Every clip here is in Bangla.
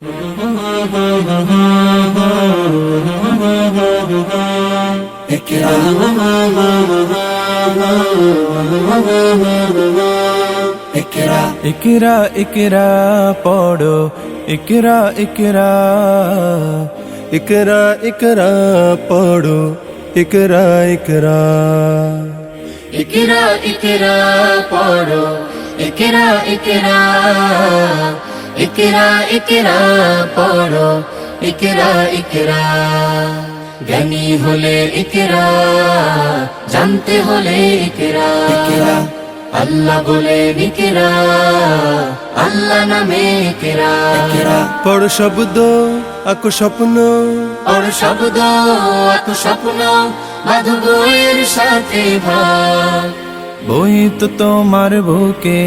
ইকরা ইকরা ইকরা ইকরা পড়ো ইকরা ইকরা ইকরা ইকরা পড়ো ইকরা ইকরা ইকরা ইকরা পড়ো ইকরা ইকরা ইকরা ইকরা পড়ো ইকরা ইকরা জ্ঞানী হলে ইকরা জানতে হলে ইকরা ইকরা আল্লাহ বলে ইকরা আল্লাহ নামে ইকরা ইকরা পড় শব্দ আঁকো স্বপ্ন পড় শব্দ আঁকো স্বপ্ন বাঁধো বইয়ের সাথে ভাগ বই তো তোমার বুকে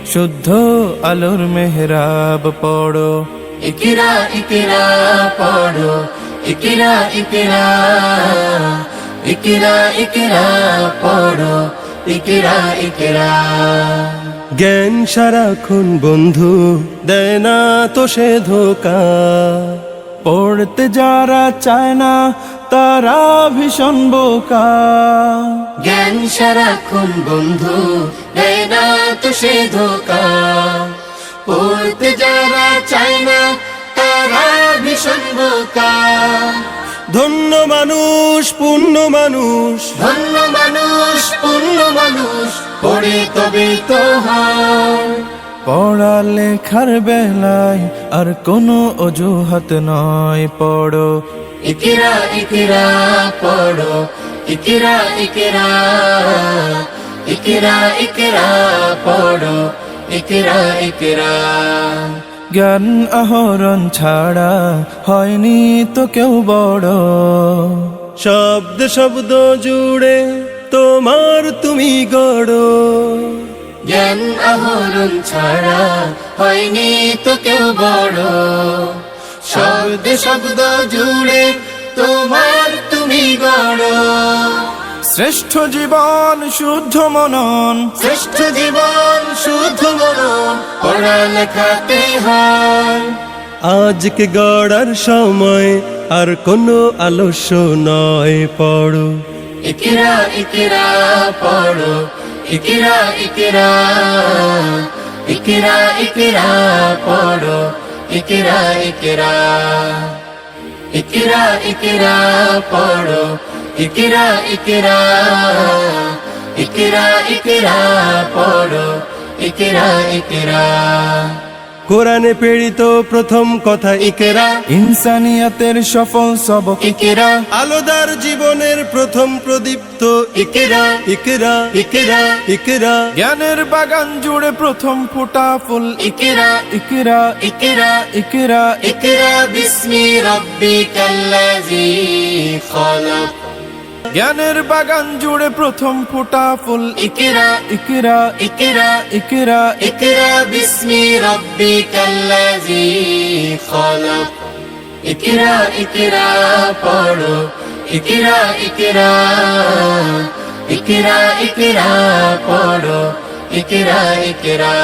শুদ্ধ আলোর মেহরাব পড়ো ইকরা ইকরা পড়ো ইকরা ইকরা ইকরা ইকরা পড়ো ইকরা ইকরা জ্ঞান সারাক্ষণ বন্ধু দেয় না তো সে ধোকা পড়তে যারা চায় না তারা ভীষণ বোকা জ্ঞান সারাক্ষণ বন্ধু দেয় না তো সে ধোকা পড়তে যারা চায় না তারা ভীষণ বোকা ধন্য মানুষ পূর্ণ মানুষ ধন্য মানুষ পূর্ণ মানুষ পড়ে তবে তো হয় পড়ালেখার বেলায় আর কোনো অজুহাত নয় পড়ো ইকরা ইকরা পড়ো ইকরা ইকরা ইকরা ইকরা পড়ো ইকরা ইকরা জ্ঞান আহরণ ছাড়া হয়নি তো কেউ বড় শব্দ শব্দ জুড়ে তোমার তুমি গড় জ্ঞান আহরণ ছাড়া হয়নি তো কেউ বড় শব্দ শব্দ জুড়ে তোমার তুমি গড় শ্রেষ্ঠ জীবন শুদ্ধ মনন শ্রেষ্ঠ জীবন শুদ্ধ মনন পড়ালেখাতে হয় আজকে গড়ার সময় আর কোনো আলস্য নয় পড়ো ইকরা ইকরা পড়ো ইকরা ইকরা ইকরা ইকরা পড়ো ইকরা ইকরা ইকরা ইকরা পড়ো ইকরা ইকরা ইকরা ইকরা পড়ো ইকরা ইকরা কোরআনে প্রেরিত প্রথম কথা ইকরা ইনসানিয়াতের সফল সবক ইকরা আলোদার জীবনের প্রথম প্রদীপ্ত ইকরা ইকরা ইকরা ইকরা জ্ঞানের বাগান জুড়ে প্রথম ফোটা ফুল ইকরা ইকরা ইকরা ইকরা ইকরা বিসমি রাব্বিকাল্লাযী খালাক জ্ঞানের বাগান জুড়ে প্রথম ফোটা ফুল ইকরা ইকরা ইকরা ইকরা ইকরা বিসমি রাব্বিকাল্লাযী খালাক ইকরা ইকরা পড়ো ইকরা ইকরা ইকরা ইকরা পড়ো ইকরা ইকরা